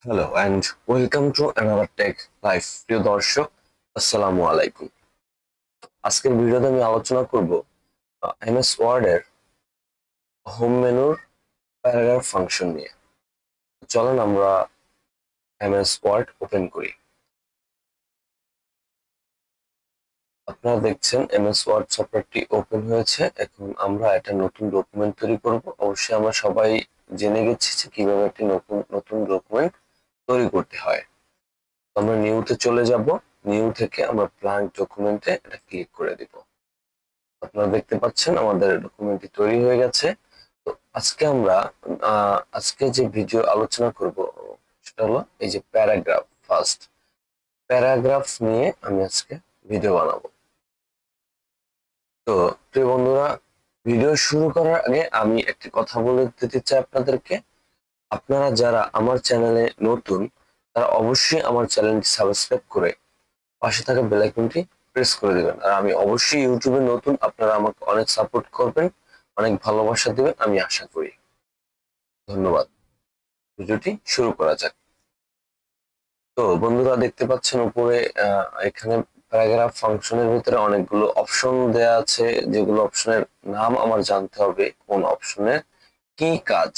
Hello and welcome to another tech life. প্রিয় দর্শক, আসসালামু আলাইকুম। আজকের ভিডিওতে আমি আলোচনা করব এমএস ওয়ার্ড এর হোম মেনুর প্যারাগ্রাফ ফাংশন নিয়ে। চলেন আমরা এমএস ওয়ার্ড ওপেন করি। আপনারা দেখছেন এমএস ওয়ার্ড সফটওয়্যারটি ওপেন হয়েছে। এখন আমরা একটা নতুন ডকুমেন্ট তৈরি করব। অবশ্যই আমরা সবাই জেনে গেছি যে কিভাবে একটি নতুন নতুন ডকুমেন্ট তৈরি করতে হয়। আমরা নিউতে চলে যাব। নিউ থেকে আমরা ব্ল্যাঙ্ক ডকুমেন্টে এটা ক্লিক করে দিব। আপনারা দেখতে পাচ্ছেন আমাদের ডকুমেন্টটি তৈরি হয়ে গেছে। তো আজকে আমরা আজকে যে ভিডিও আলোচনা করব সেটা হলো এই যে প্যারাগ্রাফ। ফার্স্ট প্যারাগ্রাফ নিয়ে আমি আজকে ভিডিও বানাবো। তো প্রিয় বন্ধুরা, ভিডিও শুরু করার আগে আমি একটি কথা বলে দিতে চাই আপনাদেরকে। আপনারা যারা আমার চ্যানেলে নতুন, তারা অবশ্যই আমার চ্যানেলটি সাবস্ক্রাইব করে পাশে থাকা বেল আইকনটি প্রেস করে দিবেন। আর আমি অবশ্যই ইউটিউবে নতুন, আপনারা আমাকে অনেক সাপোর্ট করবেন, অনেক ভালোবাসা দিবেন আমি আশা করি। ধন্যবাদ। ভিডিওটি শুরু করা যাক। তো বন্ধুরা দেখতে পাচ্ছেন উপরে এখানে প্যারাগ্রাফ ফাংশনের ভিতরে অনেকগুলো অপশন দেয়া আছে, যেগুলো অপশনের নাম আমার জানতে হবে কোন অপশনের কি কাজ।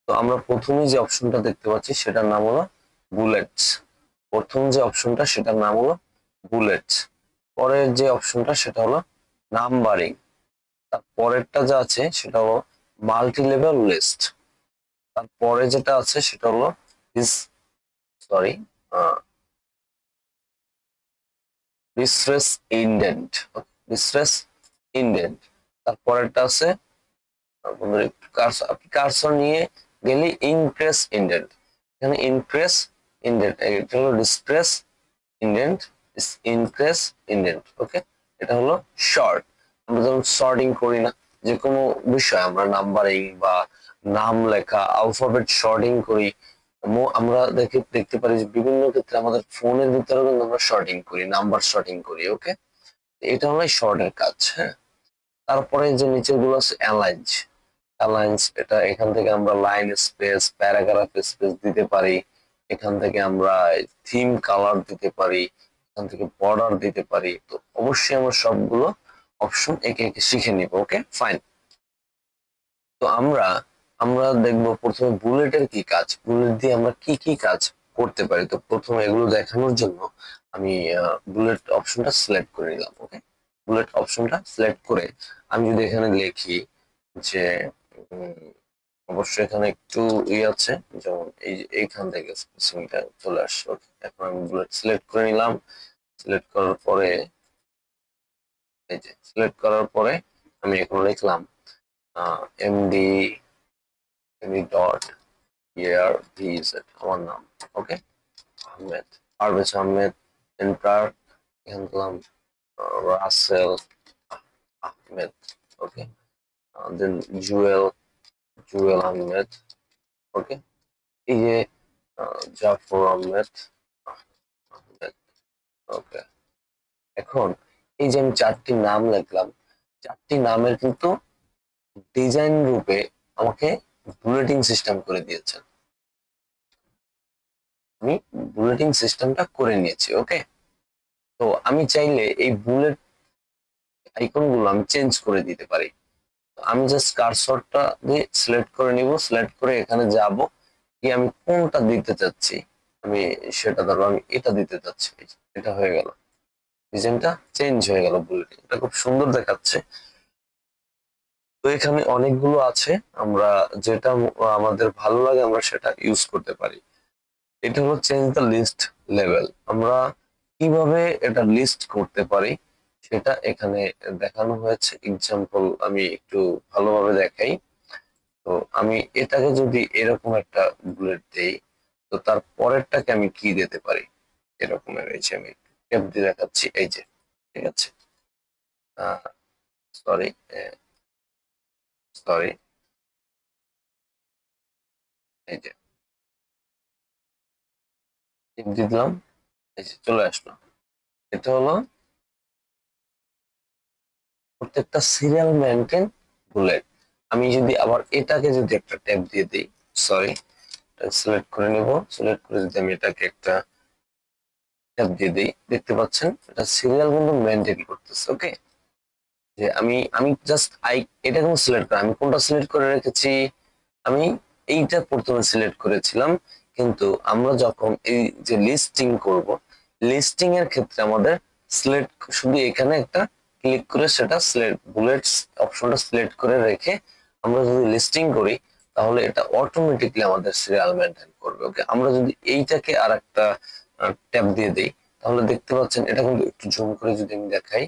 তো আমরা প্রথমে যে অপশনটা দেখতে পাচ্ছি সেটার নাম হলো বুলেটস। প্রথম যে অপশনটা সেটার নাম হলো বুলেটস। পরের যে অপশনটা সেটা হলো নাম্বারিং। তার পরেরটা যা আছে সেটা হলো মাল্টি লেভেল লিস্ট। তারপরে যেটা আছে সেটা হলো is sorry decrease indent. Decrease indent. তারপরেরটা আছে বন্ধুরা একটু আপনি কার্সর নিয়ে গেলে ইনক্রেস ইনডেন্ট। এখানে ইনক্রেস ইনডেন্ট, এটা হলো decrease indent, increase indent. Okay, এটা হলো শর্ট। আমরা যখন সর্টিং করি না, যে কোনো বিষয় আমরা নাম্বারিং বা নাম লেখা আলফাবেট শর্টিং করি, আমরা দেখতে পারি যে বিভিন্ন ক্ষেত্রে আমাদের ফোনের ভিতরে কিন্তু আমরা শর্টিং করি, নাম্বার শর্টিং করি। ওকে, এটা হলো শর্টের কাজ। হ্যাঁ, তারপরে যে নিচের গুলো আছে অ্যালাইন্স। অ্যালায়েন্স এটা এখান থেকে আমরা লাইন স্পেস, প্যারাগ্রাফ স্পেস দিতে পারি। এখান থেকে আমরা থিম কালার দিতে পারি, এখান থেকে বর্ডার দিতে পারি। তো অবশ্যই আমরা সবগুলো অপশন একে একে শিখে নিব। Okay fine. তো আমরা আমরা দেখবো প্রথমে বুলেটের কি কাজ, বুলেট দিয়ে আমরা কি কি কাজ করতে পারি। তো প্রথমে এগুলো দেখানোর জন্য আমি বুলেট অপশনটা সিলেক্ট করে নিলাম। ওকে, বুলেট অপশনটা সিলেক্ট করে আমি যদি এখানে লিখি যে উম, অবশ্যই এখানে একটু আছে, যেমন এই যে এইখান থেকে স্পেসিংটা চলে আসছে। ওকে, এখন আমি বুলেট সিলেক্ট করে নিলাম। সিলেক্ট করার পরে এই যে সিলেক্ট করার পরে আমি এখন লিখলাম এমডি এমডি ডট ইয়ার ভিজেড, আমার নাম। ওকে, আহমেদ, পারভেজ আহমেদ। এন্টার, এখানে দিলাম রাসেল আহমেদ। ওকে, দেন জুয়েল, জুয়েল আহমেদ। ওকে, এই যে জাফর আহমেদ আহমেদ। ওকে, এখন এই যে আমি চারটি নাম লিখলাম, চারটি নামের কিন্তু ডিজাইন রূপে আমাকে বুলেটিং সিস্টেম করে দিয়েছেন। আমি বুলেটিং সিস্টেমটা করে নিয়েছি। ওকে, তো আমি চাইলে এই বুলেট আইকন গুলো আমি চেঞ্জ করে দিতে পারি। আমি জাস্ট কার্সরটা দিয়ে সিলেক্ট করে নিব। সিলেক্ট করে এখানে যাব, কি আমি কোনটা দিতে চাচ্ছি, আমি সেটা ধরো আমি এটা দিতে চাচ্ছি। এটা হয়ে গেল, ডিজাইনটা চেঞ্জ হয়ে গেল, বুলেটিং এটা খুব সুন্দর দেখাচ্ছে। তো এখানে অনেকগুলো আছে, আমরা যেটা আমাদের ভালো লাগে আমরা সেটা ইউজ করতে পারি। এটা হলো চেঞ্জ দ্য লিস্ট লেভেল। আমরা কিভাবে এটা লিস্ট করতে পারি সেটা এখানে দেখানো হয়েছে। এক্সাম্পল আমি একটু ভালোভাবে দেখাই। তো আমি এটাকে যদি এরকম একটা বুলেট দেই, তো তার পরেরটাকে আমি কি দিতে পারি, এরকমের এই যে আমি ট্যাব দিয়ে দেখাচ্ছি। এই যে ঠিক আছে, সরি সরি, এই যে টিপ দিলাম, এই যে চলে আসলো। এটা হলো প্রত্যেকটা সিরিয়াল মেনটেন বুলেট। আমি যদি আবার এটাকে যদি একটা ট্যাব দিয়ে দিই, সরি, সিলেক্ট করে নেব। সিলেক্ট করে যদি আমি এটাকে একটা ট্যাব দিয়ে দিই, দেখতে পাচ্ছেন এটা সিরিয়াল কিন্তু মেনটেন করতেছে। ওকে, যে আমি আমি জাস্ট এটা কিন্তু সিলেক্ট করা, আমি কোনটা সিলেক্ট করে রেখেছি, আমি এইটা প্রথমে সিলেক্ট করেছিলাম। কিন্তু আমরা যখন এই যে লিস্টিং করব, লিস্টিং এর ক্ষেত্রে আমাদের সিলেক্ট শুধু এখানে একটা ক্লিক করে সেটা সিলেক্ট বুলেটস অপশনটা সিলেক্ট করে রেখে আমরা যদি লিস্টিং করি তাহলে এটা অটোমেটিকলি আমাদের সিরিয়াল মেনটেন করবে। ওকে, আমরা যদি এইটাকে আরেকটা ট্যাব দিয়ে দেই তাহলে দেখতে পাচ্ছেন এটা কিন্তু একটু জুম করে যদি আমি দেখাই,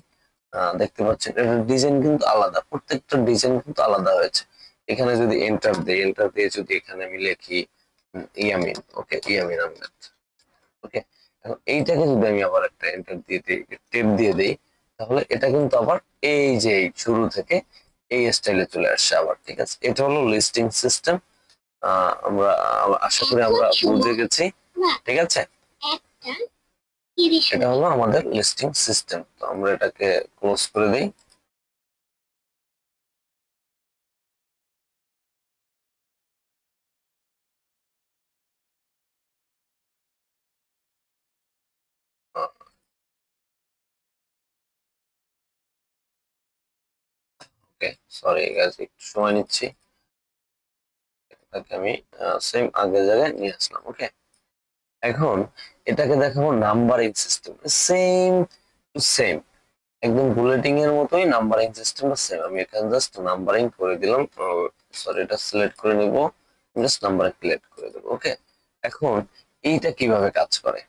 দেখতে পাচ্ছেন এটার ডিজাইন কিন্তু আলাদা, প্রত্যেকটা ডিজাইন কিন্তু আলাদা হয়েছে। এখানে যদি এন্টার দেই, এন্টার দিয়ে যদি এখানে আমি লিখি ইয়ামিন, ওকে ইয়ামিন আহমেদ, ওকে, এখন এইটাকে যদি আমি আবার একটা এন্টার দিয়ে দিই, টেপ দিয়ে দেই, তাহলে এটা কিন্তু আবার এই যে শুরু থেকে এই স্টাইলে চলে আসছে আবার। ঠিক আছে, এটা হলো লিস্টিং সিস্টেম। আমরা আশা করি আমরা বুঝে গেছি। ঠিক আছে, এটা হলো আমাদের লিস্টিং সিস্টেম। তো আমরা এটাকে ক্লোজ করে দিই। ওকে, সরি গাইস, একটু সময় নিচ্ছি। এটাকে আমি সেম আগের জায়গায় নিয়ে আসলাম। ওকে, এখন এটাকে দেখাবো numbering system, same to same, একদম বুলেটিং এর মতোই নাম্বারিং সিস্টেমটা সেম। আমি এখানে জাস্ট নাম্বারিং করে দিলাম, সরি এটা সিলেক্ট করে নিব, জাস্ট নাম্বারিং সিলেক্ট করে দেবো। ওকে, এখন এইটা কিভাবে কাজ করে,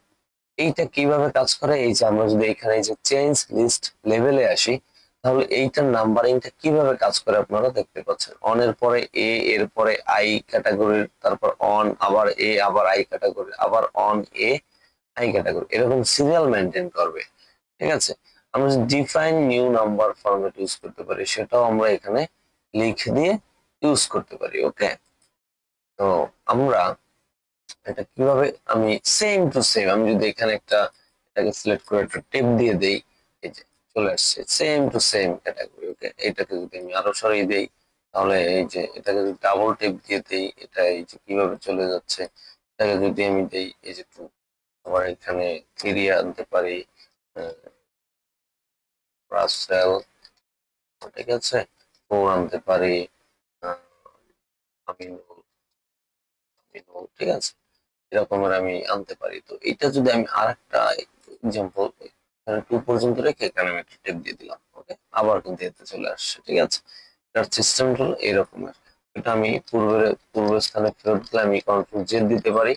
এইটা কিভাবে কাজ করে, এই যে আমরা যদি এখানে এই যে চেঞ্জ লিস্ট লেভেলে আসি তাহলে এইটার নাম্বারিংটা কিভাবে কাজ করে আপনারা দেখতে পাচ্ছেন। অন এর পরে এ, এর পরে আই ক্যাটাগরির, তারপর অন, আবার এ, আবার আই ক্যাটাগরি, আবার অন এ, আই ক্যাটাগরি, এরকম সিরিয়াল মেনটেন করবে। ঠিক আছে, আমরা define new number format use করতে পারি, সেটাও আমরা এখানে লিখে দিয়ে ইউজ করতে পারি। ওকে, তো আমরা এটা কিভাবে, আমি সেম টু সেম, আমি যদি এখানে একটা এটাকে সিলেক্ট করে একটা টেপ দিয়ে দেই, এই যে চলে আসছে সেম টু সেম ক্যাটাগরি। ওকে, এটাকে যদি আমি আরো সরিয়ে দেই তাহলে এই যে এটাকে যদি ডাবল টেপ দিয়ে দেই, এটা এই যে কিভাবে চলে যাচ্ছে। এটাকে যদি আমি দেই এই যে আবার এখানে ফিরিয়ে আনতে পারি রাসেল, ঠিক আছে, ফোর আনতে পারি আহ, আমিনুল, আমিনুল, ঠিক আছে, এরকমের আমি আনতে পারি। তো এটা যদি আমি আরেকটা এক্সাম্পল এখানে 2 পর্যন্ত রেখে এখানে আমি একটা টেপ দিয়ে দিলাম। ওকে, আবার কিন্তু এতে চলে আসছে। ঠিক আছে, এটার সিস্টেম হলো এরকমের। এটা আমি পূর্বের স্থানে ফেরত দিলে আমি কন্ট্রোল জেড দিতে পারি,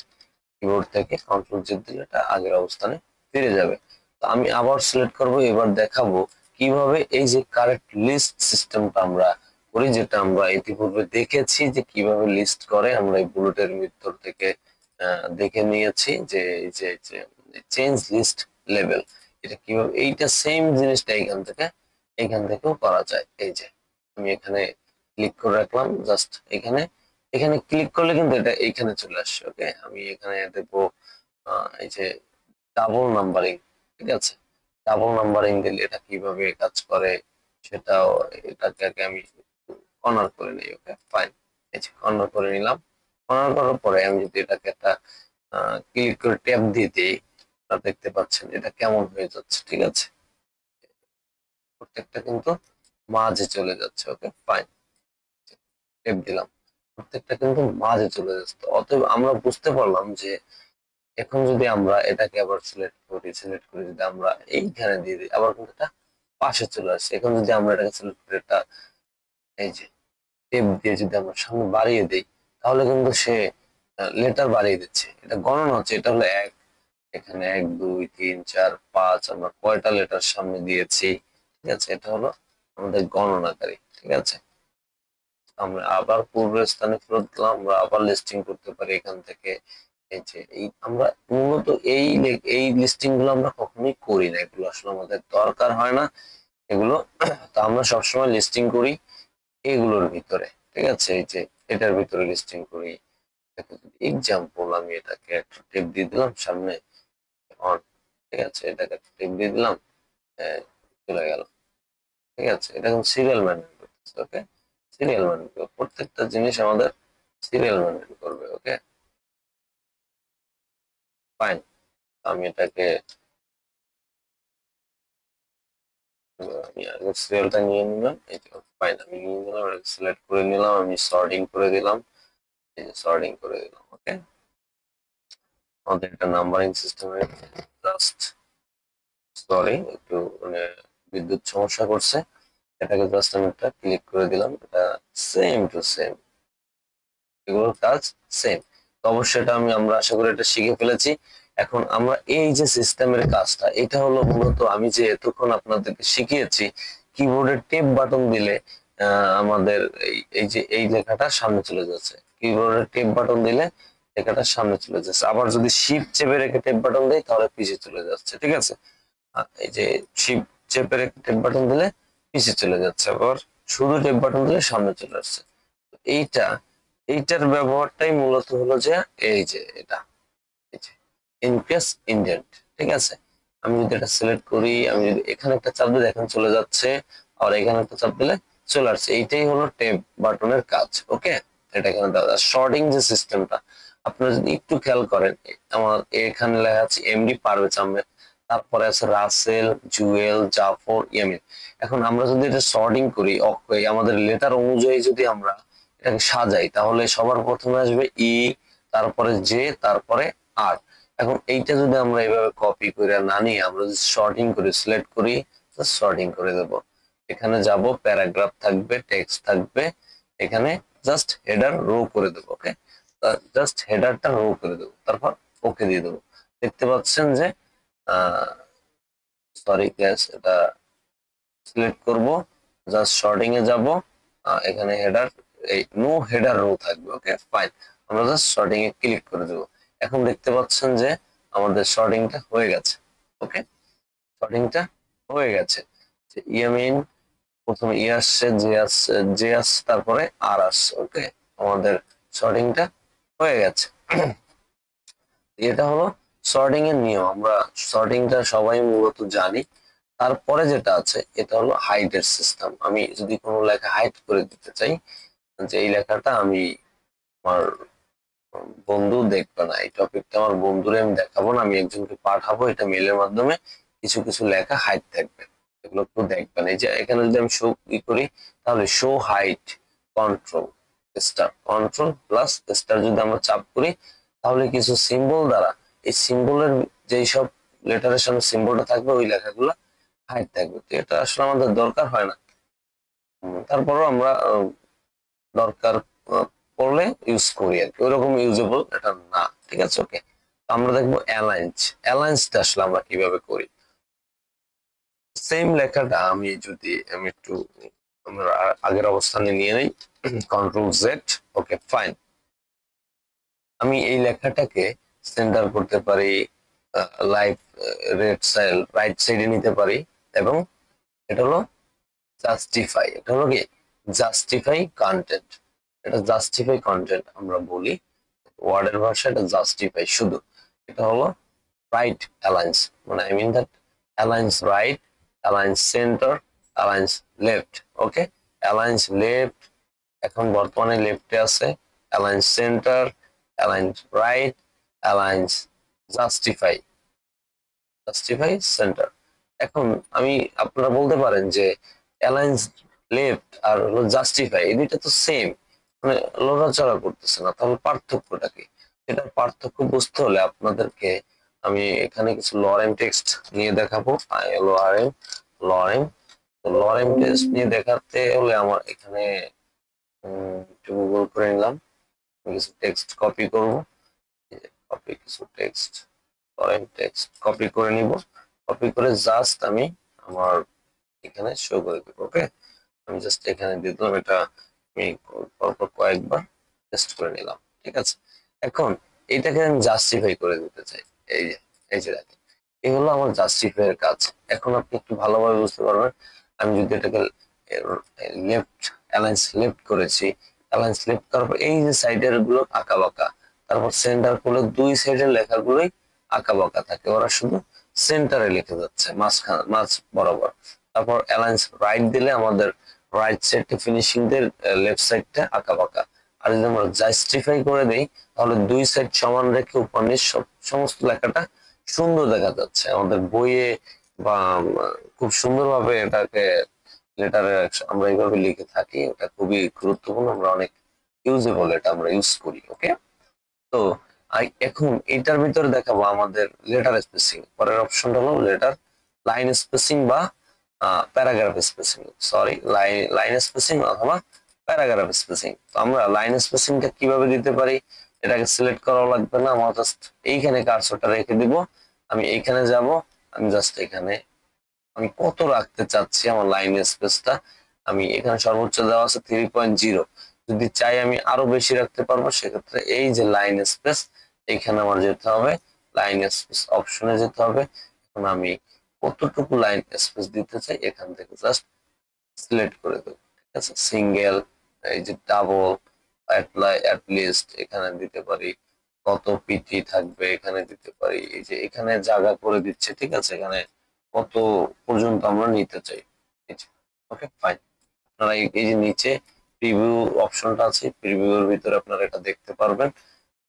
কিবোর্ড থেকে কন্ট্রোল জেড দিলে এটা আগের অবস্থানে ফিরে যাবে। তো আমি আবার সিলেক্ট করব, এবার দেখাবো কিভাবে এই যে কারেক্ট লিস্ট সিস্টেমটা আমরা করি, যেটা আমরা ইতিপূর্বে দেখেছি যে কিভাবে লিস্ট করে। আমরা এই বুলেটের ভিতর থেকে দেখে নিয়েছি যে এই যে চেঞ্জ লিস্ট লেভেল, এটা কিভাবে, এইটা সেম জিনিসটা এখান থেকেও করা যায়। এই যে আমি এখানে ক্লিক করে রাখলাম, জাস্ট এখানে এখানে ক্লিক করলে কিন্তু এটা এখানে চলে আসছে। ওকে, আমি এখানে দেবো এই যে ডাবল নাম্বারিং। ঠিক আছে, ডাবল নাম্বারিং দিলে এটা কিভাবে কাজ করে সেটাও, এটাকে আগে আমি কর্নার করে নিই। ওকে ফাইন, এই যে কর্নার করে নিলাম। কর্নার করার পরে আমি যদি এটাকে একটা ক্লিক করে ট্যাব দিয়ে দিই, আপনারা দেখতে পাচ্ছেন এটা কেমন হয়ে যাচ্ছে। ঠিক আছে, প্রত্যেকটা কিন্তু মাঝে চলে যাচ্ছে। ওকে ফাইন, ট্যাব দিলাম, প্রত্যেকটা কিন্তু মাঝে চলে যাচ্ছে। তো অতএব আমরা বুঝতে পারলাম যে এখন যদি আমরা এটাকে আবার সিলেক্ট করি যদি আমরা এইখানে দিয়ে দিই, আবার কিন্তু এটা পাশে চলে আসছে। এখন যদি আমরা এটাকে সিলেক্ট করে এটা এই যে টেপ দিয়ে যদি আমরা সামনে বাড়িয়ে দিই তাহলে কিন্তু সে লেটার বাড়িয়ে দিচ্ছে, এটা গণনা হচ্ছে। এটা হলো এক, এখানে 1 2 3 4 5 আমরা কয়টা লেটার সামনে দিয়েছি। ঠিক আছে, এটা হলো আমাদের গণনাকারী। ঠিক আছে, আমরা আবার পূর্বের স্থানে ফেরত গেলাম, আমরা আবার লিস্টিং করতে পারি এখান থেকে। এই যে আমরা মূলত এই লিস্টিং গুলো আমরা কখনোই করি না, এগুলো আসলে আমাদের দরকার হয় না এগুলো। তো আমরা সবসময় লিস্টিং করি এগুলোর ভিতরে। ঠিক আছে, এই যে এটার ভিতরে লিস্টিং করি। এক্সাম্পল আমি এটাকে একটা টেপ দিয়ে দিলাম সামনে অন, ঠিক আছে, এটাকে একটা টেপ দিয়ে দিলাম, চলে গেল। ঠিক আছে, এটা কিন্তু সিরিয়াল মেনটেন করতেছে। ওকে, সিরিয়াল মেনটেন প্রত্যেকটা জিনিস আমাদের সিরিয়াল মেনটেন করবে। ওকে, ফাইন। আমি এটাকে আমি আগে সিরিয়ালটা নিয়ে নিলাম, ফাইন আমি নিয়ে নিলাম, সিলেক্ট করে নিলাম, আমি সর্টিং করে দিলাম, এই যে সর্টিং করে দিলাম। ওকে, আমাদের একটা নাম্বারিং সিস্টেমে জাস্ট সরি একটু মানে বিদ্যুৎ সমস্যা করছে, এটাকে জাস্ট আমি একটা ক্লিক করে দিলাম, এটা সেম টু সেম, এগুলোর কাজ সেম। তো অবশ্যই এটা আমরা আশা করি এটা শিখে ফেলেছি। এখন আমরা এই যে সিস্টেমের কাজটা, এটা হলো মূলত আমি যে এতক্ষণ আপনাদেরকে শিখিয়েছি কিবোর্ডের টেপ বাটন দিলে আমাদের এই যে এই লেখাটা সামনে চলে যাচ্ছে, কিবোর্ডের টেপ বাটন দিলে লেখাটা সামনে চলে যাচ্ছে, আবার যদি শিফট চেপে রেখে টেপ বাটন দেই তাহলে পিছিয়ে চলে যাচ্ছে। ঠিক আছে, এই যে শিফট চেপে রেখে টেপ বাটন দিলে পিছিয়ে চলে যাচ্ছে, আবার শুধু টেপ বাটন দিলে সামনে চলে আসছে। এইটা এইটার ব্যবহারটাই মূলত হলো যে এই যে এটা ইনক্রিজ ইনডেন্ট। ঠিক আছে, আমি যদি এটা সিলেক্ট করি, আমি যদি এখানে একটা চাপ দিই দেখেন চলে যাচ্ছে, আর এখানে একটা চাপ দিলে চলে আসছে, এইটাই হলো ট্যাব বাটনের কাজ। ওকে, এটা এখানে দাদা শর্টিং যে সিস্টেমটা আপনারা যদি একটু খেয়াল করেন, আমার এখানে লেখা আছে এমডি পারভেজ আহমেদ, তারপরে আছে রাসেল, জুয়েল, জাফর, ইয়ামিন। এখন আমরা যদি এটা শর্টিং করি আমাদের লেটার অনুযায়ী যদি আমরা এটাকে সাজাই, তাহলে সবার প্রথমে আসবে ই, তারপরে জে, তারপরে আর। এখন এইটা যদি আমরা এইভাবে কপি করে না নিয়ে আমরা যদি শর্টিং করে সিলেক্ট করি, শর্টিং করে দেব, এখানে যাব, প্যারাগ্রাফ থাকবে, টেক্সট থাকবে, এখানে জাস্ট হেডার রো করে দেব। ওকে, জাস্ট হেডারটা রো করে দেব, তারপর ওকে দিয়ে দেবো। দেখতে পাচ্ছেন যে সরি গ্যাস, এটা সিলেক্ট করব, জাস্ট শর্টিং এ যাব, এখানে হেডার, এই নো হেডার রো থাকবে। ওকে ফাইন, আমরা জাস্ট শর্টিং এ ক্লিক করে দেব। এখন দেখতে পাচ্ছেন যে আমাদের শর্টিংটা হয়ে গেছে। ওকে, শর্টিংটা হয়ে গেছে, ইয়ামিন প্রথমে ই আসছে, জে আসছে, তারপরে আর আসছে। ওকে, আমাদের শর্টিংটা হয়ে গেছে। এটা হলো শর্টিং এর নিয়ম, আমরা শর্টিংটা সবাই মূলত জানি। তারপরে যেটা আছে এটা হলো হাইডের সিস্টেম। আমি যদি কোনো লেখা হাইড করে দিতে চাই, যে এই লেখাটা আমি আমার বন্ধু দেখবে না, এই টপিকটা আমার বন্ধুরে আমি দেখাবো না, আমি একজনকে পাঠাবো, এটা মেলের মাধ্যমে, কিছু কিছু লেখা হাইড থাকবে, এগুলো কেউ দেখবে না। এই যে এখানে যদি আমি শো করি, তাহলে show hide, control star, control plus star যদি আমরা চাপ করি, তাহলে কিছু সিম্বল দ্বারা এই সিম্বলের যেই সব লেটারের সামনে সিম্বলটা থাকবে ওই লেখাগুলো হাইড থাকবে। তো এটা আসলে আমাদের দরকার হয় না, তারপরও আমরা দরকার পড়লে ইউজ করি আর কি, ওইরকম ইউজেবল এটা না। ঠিক আছে, ওকে, আমরা দেখবো অ্যালাইন্স। অ্যালাইন্সটা আসলে আমরা কিভাবে করি, সেম লেখাটা আমি যদি আমি একটু আমরা আগের অবস্থানে নিয়ে নেই, কন্ট্রোল জেড। ওকে ফাইন, আমি এই লেখাটাকে সেন্টার করতে পারি, লাইভ রাইট সাইডে নিতে পারি, এবং এটা হলো জাস্টিফাই, এটা হলো কি জাস্টিফাই কন্টেন্ট, এটা জাস্টিফাই কন্টেন্ট আমরা বলি, ওয়ার্ডের ভাষা এটা জাস্টিফাই শুধু। এটা হলো রাইট অ্যালাইন্স, মানে I mean that aligns right, aligns centre, aligns left. Okay, aligns left এখন বর্তমানে লেফটে আছে, aligns centre, aligns right, aligns justify, justify centre. এখন আমি আপনারা বলতে পারেন যে অ্যালাইন্স লেফট আর হলো জাস্টিফাই, এই দুইটা তো সেম, মানে লড়াচড়া করতেছে না, তাহলে পার্থক্যটা কি? এটার পার্থক্য বুঝতে হলে আপনাদেরকে আমি এখানে কিছু লরেম টেক্সট নিয়ে দেখাবো, লরেম, লরেম, লরেম টেক্সট নিয়ে দেখাতে হলে আমার এখানে একটু গুগল করে নিলাম, কিছু টেক্সট কপি করব, কপি কিছু টেক্সট, লরেম টেক্সট কপি করে নিব, কপি করে জাস্ট আমি আমার এখানে শো করে দেবো। ওকে, আমি জাস্ট এখানে দিয়ে দিলাম, এটা আমি পরপর কয়েকবার টেস্ট করে নিলাম। ঠিক আছে, এখন এটাকে আমি জাস্টিফাই করে দিতে চাই, এই যে এই যে দেখেন, এই হলো আমার জাস্টিফাই এর কাজ। এখন আপনি একটু ভালোভাবে বুঝতে পারবেন, আমি যদি এটাকে লেফট, অ্যালাইন্স লেফট করেছি, অ্যালাইন্স লেফট করার পর এই যে সাইডের গুলো আঁকা বাঁকা, তারপর সেন্টার করলে দুই সাইডের লেখাগুলোই আঁকা বাঁকা থাকে, ওরা শুধু সেন্টারে লিখে যাচ্ছে, মাঝ বরাবর। তারপর অ্যালায়েন্স রাইট দিলে আমাদের রাইট সাইডটা ফিনিশিং দের লেফট সাইডটা আঁকা বাঁকা, আর যদি আমরা জাস্টিফাই করে দেই তাহলে দুই সাইড সমান রেখে উপর নিচ সমস্ত লেখাটা সুন্দর দেখা যাচ্ছে আমাদের বইয়ে, বা খুব সুন্দরভাবে এটাকে লেটারে আমরা এইভাবে লিখে থাকি। এটা খুবই গুরুত্বপূর্ণ, আমরা অনেক ইউজেবল, এটা আমরা ইউজ করি। ওকে, তো এখন এটার ভিতরে দেখাবো আমাদের লেটার স্পেসিং। পরের অপশনটা হলো লেটার লাইন স্পেসিং বা paragraph spacing, sorry line spacing অথবা প্যারাগ্রাফ স্পেসিং। তো আমরা লাইন স্পেসিংটা কিভাবে দিতে পারি, এটাকে সিলেক্ট করা লাগবে না, আমরা জাস্ট এইখানে কার্সরটা রেখে দিব। আমি এইখানে যাব, আমি জাস্ট এখানে আমি কত রাখতে চাচ্ছি আমার লাইন স্পেসটা, আমি এখানে সর্বোচ্চ দেওয়া আছে 3.0, যদি চাই আমি আরো বেশি রাখতে পারবো। সেক্ষেত্রে এই যে লাইন স্পেস, এখানে আমার যেতে হবে, লাইন স্পেস অপশনে যেতে হবে। এখন আমি কতটুকু লাইন স্পেস দিতে চাই এখান থেকে জাস্ট সিলেক্ট করে দেবো। ঠিক আছে, সিঙ্গেল, এই যে ডাবল, অ্যাট লিস্ট এখানে দিতে পারি, কত পিটি থাকবে এখানে দিতে পারি, এই যে এখানে জায়গা করে দিচ্ছে। ঠিক আছে, এখানে কত পর্যন্ত আমরা নিতে চাই। ওকে ফাইন, আপনারা এই যে নিচে প্রিভিউ অপশনটা আছে, প্রিভিউর ভিতরে আপনারা এটা দেখতে পারবেন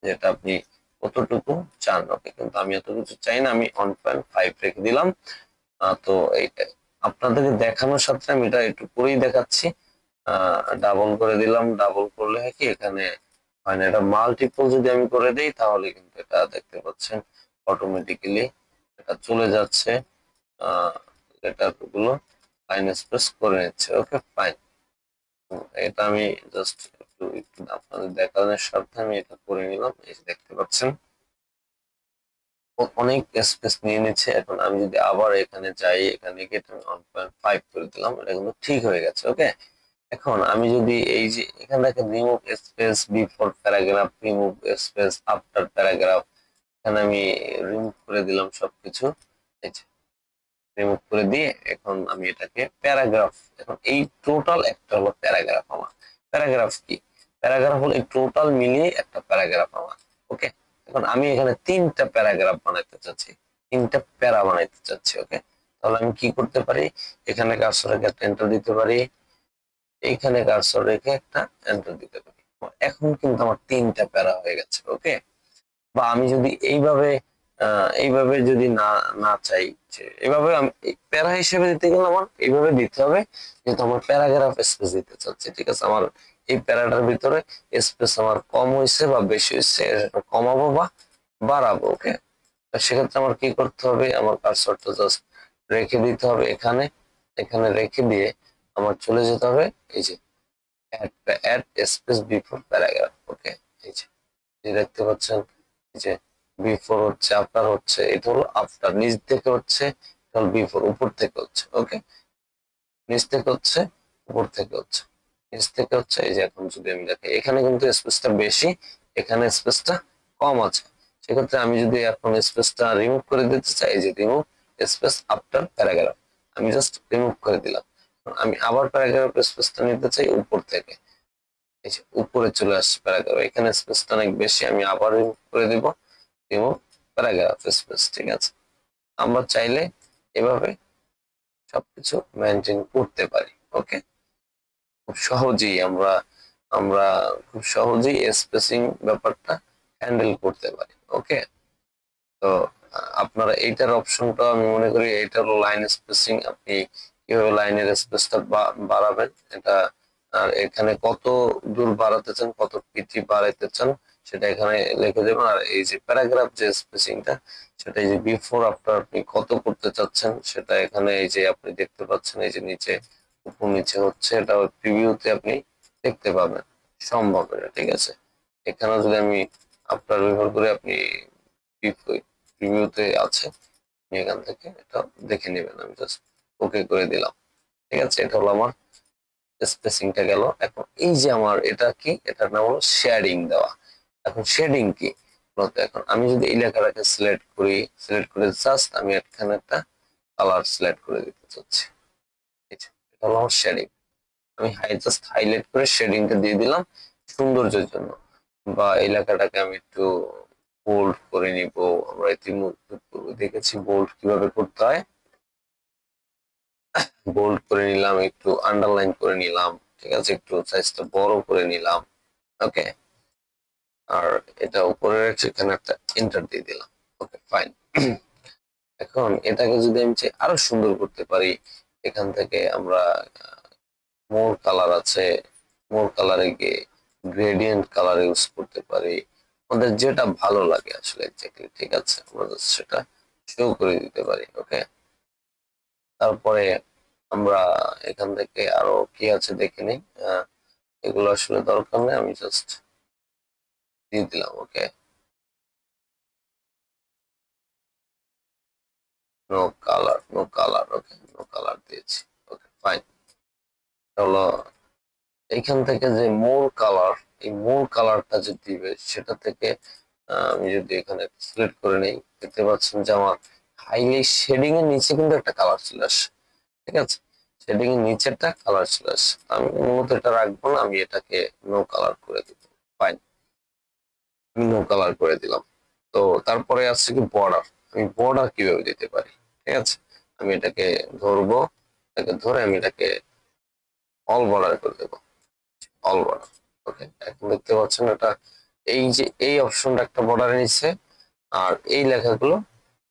যেটা আপনি কতটুকু চান। ওকে, কিন্তু আমি এত কিছু চাই না, আমি 1.5 রেখে দিলাম। তো এইটা আপনাদেরকে দেখানোর সাথে আমি এটা একটু করেই দেখাচ্ছি। ডাবল করে দিলাম, ডাবল করলে হয় কি এখানে মানে এটা মাল্টিপল যদি আমি করে দেই তাহলে কিন্তু এটা দেখতে পাচ্ছেন অটোমেটিক্যালি এটা চলে যাচ্ছে, লেটার গুলো লাইন স্পেস করে নিচ্ছে। ওকে ফাইন, এটা আমি জাস্ট একটু একটু আপনাদের দেখানোর স্বার্থে আমি এটা করে নিলাম। এই যে দেখতে পাচ্ছেন অনেক স্পেস নিয়ে নিচ্ছে। এখন আমি যদি আবার এখানে যাই, এখানে গিয়ে 1.5 করে দিলাম, এটা কিন্তু ঠিক হয়ে গেছে। ওকে, এখন আমি যদি এই যে এখানে দেখেন remove space before paragraph, remove space after paragraph, এখানে আমি রিমুভ করে দিলাম সবকিছু। এই যে রিমুভ করে দিয়ে এখন আমি এটাকে প্যারাগ্রাফ, এখন এই টোটাল একটা হলো প্যারাগ্রাফ আমার। প্যারাগ্রাফ কি, প্যারাগ্রাফ হলো এই টোটাল মিলিয়ে একটা প্যারাগ্রাফ আমার। ওকে, এখন আমি এখানে তিনটা প্যারাগ্রাফ বানাইতে চাচ্ছি, তিনটা প্যারা বানাইতে চাচ্ছি। ওকে, তাহলে আমি কি করতে পারি, এখানে কার্সর রেখে একটা এন্টার দিতে পারি, এইখানে কার্সর রেখে একটা এন্টার দিতে পারি। এখন কিন্তু আমার তিনটা প্যারা হয়ে গেছে। ওকে, বা আমি যদি এইভাবে এইভাবে যদি না না চাই, যে এইভাবে আমি প্যারা হিসেবে দিতে গেলে আমার এইভাবে দিতে হবে, যেহেতু আমার প্যারাগ্রাফ স্পেস দিতে চাচ্ছি। ঠিক আছে, আমার এই প্যারাটার ভিতরে স্পেস আমার কম হয়েছে বা বেশি হয়েছে, এটা কমাবো বা বাড়াবো। ওকে, সেক্ষেত্রে আমার কি করতে হবে, আমার কার্সরটা জাস্ট রেখে দিতে হবে এখানে, এখানে রেখে দিয়ে আমার চলে যেতে হবে এই যে অ্যাড স্পেস বিফোর প্যারাগ্রাফ। ওকে, এই যে দেখতে পাচ্ছেন, এই যে বিফোর হচ্ছে, আফটার হচ্ছে, এটা হলো আফটার, নিচ থেকে হচ্ছে বিফোর, উপর থেকে হচ্ছে। ওকে, নিচ থেকে হচ্ছে, উপর থেকে হচ্ছে, নিচ থেকে হচ্ছে। এই যে এখন যদি আমি দেখি এখানে কিন্তু স্পেসটা বেশি, এখানে স্পেসটা কম আছে। সেক্ষেত্রে আমি যদি এখন স্পেসটা রিমুভ করে দিতে চাই, এই যে রিমুভ স্পেস আফটার প্যারাগ্রাফ, আমি জাস্ট রিমুভ করে দিলাম। আমি আবার প্যারাগ্রাফ স্পেসটা নিতে চাই উপর থেকে, এই যে উপরে চলে আসছে প্যারাগ্রাফ, এখানে স্পেসটা অনেক বেশি, আমি আবার রিমুভ করে দিব, রিমুভ প্যারাগ্রাফ স্পেস। ঠিক আছে, আমরা চাইলে এভাবে সবকিছু মেনটেন করতে পারি। ওকে, খুব সহজেই আমরা আমরা খুব সহজেই স্পেসিং ব্যাপারটা হ্যান্ডেল করতে পারি। ওকে, তো আপনারা এইটার অপশনটা আমি মনে করি এইটা হলো লাইন স্পেসিং, আপনি কিভাবে লাইনের স্পেসটা বাড়াবেন এটা, আর এখানে কত দূর বাড়াতে চান, কত পিটি বাড়াইতে চান সেটা এখানে লিখে দেবেন। আর এই যে প্যারাগ্রাফ যে স্পেসিংটা, সেটা এই যে বিফোর আফটার আপনি কত করতে চাচ্ছেন সেটা এখানে এই যে আপনি দেখতে পাচ্ছেন, এই যে নিচে উপর নিচে হচ্ছে, এটা প্রিভিউতে আপনি দেখতে পাবেন সম্ভব এটা। ঠিক আছে, এখানে যদি আমি আফটার ব্যবহার করে আপনি প্রিভিউতে আছে, আপনি এখান থেকে এটা দেখে নেবেন। আমি জাস্ট ওকে করে দিলাম। ঠিক আছে, এটা হলো আমার স্পেসিংটা গেল। এখন এই যে আমার এটা কি, এটার নাম হলো শেডিং দেওয়া। এখন শেডিং কি বলতো, এখন আমি যদি এই লেখাটাকে সিলেক্ট করি, সিলেক্ট করে জাস্ট আমি এখানে একটা কালার সিলেক্ট করে দিতে চাচ্ছি, এটা হলো আমার শেডিং। আমি জাস্ট হাইলাইট করে শেডিংটা দিয়ে দিলাম সৌন্দর্যের জন্য। বা এই লেখাটাকে আমি একটু বোল্ড করে নিব, আমরা ইতিমধ্যে দেখেছি বোল্ড কিভাবে করতে হয়। বোল্ড করে নিলাম, একটু আন্ডারলাইন করে নিলাম। ঠিক আছে, একটু সাইজটা বড় করে নিলাম। ওকে, আর এটা উপরে রেখে এখানে একটা এন্টার দিয়ে দিলাম। Okay fine. এখন এটাকে যদি আমি চাই আরো সুন্দর করতে পারি, এখান থেকে আমরা মোর কালার আছে, মোর কালারে গিয়ে গ্রেডিয়েন্ট কালার ইউজ করতে পারি, আমাদের যেটা ভালো লাগে আসলে এক্স্যাক্টলি। ঠিক আছে, আমরা সেটা শো করে দিতে পারি। ওকে, তারপরে আমরা এখান থেকে আরো কি আছে দেখে নিই। এগুলো আসলে দরকার নেই, আমি জাস্ট দিয়ে দিলাম। ওকে, নো কালার, নো কালার। ওকে, নো কালার দিয়েছি। Okay fine. হলো এইখান থেকে যে মোর কালার, এই মোর কালারটা যে দিবে সেটা থেকে আমি যদি এখানে সিলেক্ট করে নেই, দেখতে পাচ্ছেন যে আমার হাইলাইট শেডিং এর নিচে কিন্তু একটা কালার চলে আসে। ঠিক আছে, শেডিং এর নিচেরটা কালার চলে আসে। আমি মূলত এটা রাখবো না, আমি এটাকে নো কালার করে দিব। ফাইন, আমি নো কালার করে দিলাম। তো তারপরে আসছে কি বর্ডার। আমি বর্ডার কিভাবে দিতে পারি? ঠিক আছে, আমি এটাকে ধরবো, এটাকে ধরে আমি এটাকে অল বর্ডার করে দেবো। All border. ওকে, এখন দেখতে পাচ্ছেন এটা, এই যে এই অপশনটা একটা বর্ডারে নিচ্ছে, আর এই লেখাগুলো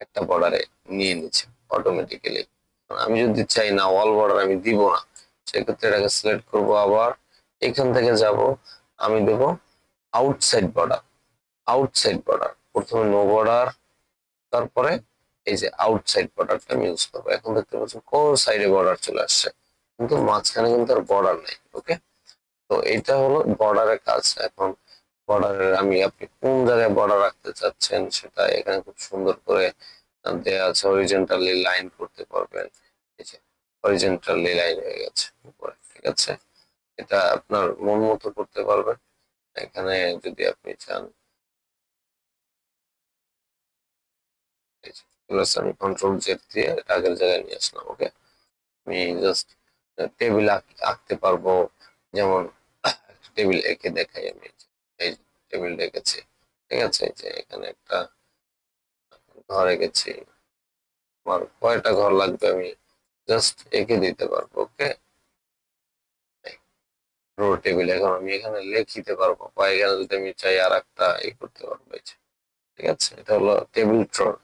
একটা বর্ডারে নিয়ে নিচ্ছে অটোমেটিক্যালি। আমি যদি চাই না অল বর্ডার আমি দিব না, সেক্ষেত্রে এটাকে সিলেক্ট করব, আবার এখান থেকে যাব, আমি দেব আউটসাইড বর্ডার। আউটসাইড বর্ডার, প্রথমে নো বর্ডার, তারপরে এই যে আউটসাইড বর্ডারটা আমি ইউজ করবো। এখন দেখতে পাচ্ছেন কোন সাইডে বর্ডার চলে আসছে, কিন্তু মাঝখানে কিন্তু আর বর্ডার নেই। ওকে, তো এটা হলো বর্ডারের কাজ। এখন বর্ডারের আমি, আপনি কোন জায়গায় বর্ডার রাখতে চাচ্ছেন সেটা এখানে খুব সুন্দর করে দেয়া আছে। হরিজন্টালি লাইন করতে পারবেন, এই যে হরিজন্টালি লাইন হয়ে গেছে উপরে। ঠিক আছে, এটা আপনার মন মতো করতে পারবেন। এখানে যদি আপনি চান, এই যে প্লাস আমি কন্ট্রোল জেড দিয়ে আগের জায়গায় নিয়ে আসলাম। ওকে, আমি জাস্ট টেবিল আঁকতে পারবো, যেমন টেবিল এঁকে দেখাই আমি। এই টেবিল রেখেছি। ঠিক আছে, এই যে এখানে একটা ঘর এঁকেছি, আমার কয়টা ঘর লাগবে আমি জাস্ট এঁকে দিতে পারবো। ওকে, রো টেবিল। এখন আমি এখানে লিখতে পারবো, বা এখানে যদি আমি চাই আর একটা করতে পারবো। এই যে, ঠিক আছে, এটা হলো টেবিল ট্রন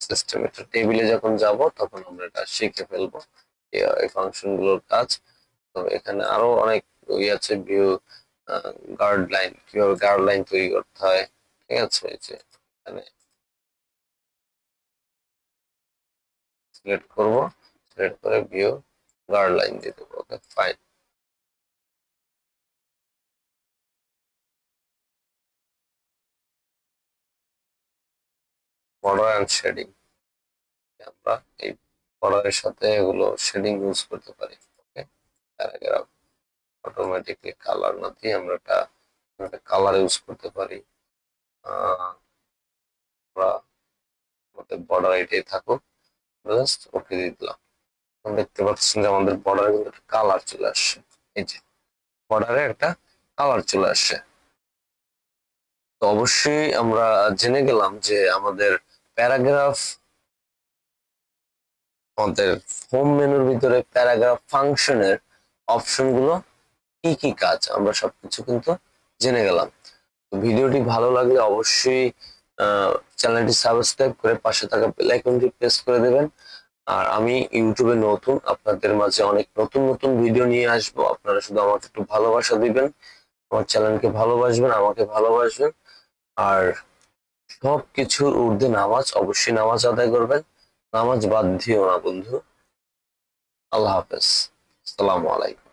সিস্টেম। এটা টেবিলে যখন যাব তখন আমরা এটা শিখে ফেলবো এই ফাংশন গুলোর কাজ। তো এখানে আরো অনেক আছে, ভিউ গার্ড লাইন, কিভাবে গার্ড লাইন তৈরি করতে হয়। ঠিক আছে, এই যে এখানে সিলেক্ট করব, সিলেক্ট করে ভিউ গার্ড লাইন দিয়ে দেবো। Okay fine. Border and shading, আমরা এই বর্ডারের সাথে এগুলো শেডিং ইউজ করতে পারি। ওকে, প্যারাগ্রাফ অটোমেটিকলি কালার না দিয়ে আমরা একটা কালার ইউজ করতে পারি। আমরা আমাদের বর্ডার এটাই থাকুক, জাস্ট ওকে দিয়ে দিলাম। এখন দেখতে পাচ্ছেন যে আমাদের বর্ডারে কিন্তু একটা কালার চলে আসছে। এই যে বর্ডারে একটা কালার চলে আসছে। তো অবশ্যই আমরা জেনে গেলাম যে আমাদের প্যারাগ্রাফ, আমাদের হোম মেনুর ভিতরে প্যারাগ্রাফ ফাংশনের অপশন গুলো কি কি কাজ, আমরা সবকিছু কিন্তু জেনে গেলাম। তো ভিডিওটি ভালো লাগলে অবশ্যই চ্যানেলটি সাবস্ক্রাইব করে পাশে থাকা বেল আইকনটি প্রেস করে দেবেন। আর আমি ইউটিউবে নতুন, আপনাদের মাঝে অনেক নতুন নতুন ভিডিও নিয়ে আসবো। আপনারা শুধু আমাকে একটু ভালোবাসা দিবেন, আমার চ্যানেলকে ভালোবাসবেন, আমাকে ভালোবাসবেন। আর সবকিছুর ঊর্ধ্বে নামাজ, অবশ্যই নামাজ আদায় করবেন। নামাজ বাদ দিও না বন্ধু। আল্লাহ হাফেজ, আসসালামু আলাইকুম।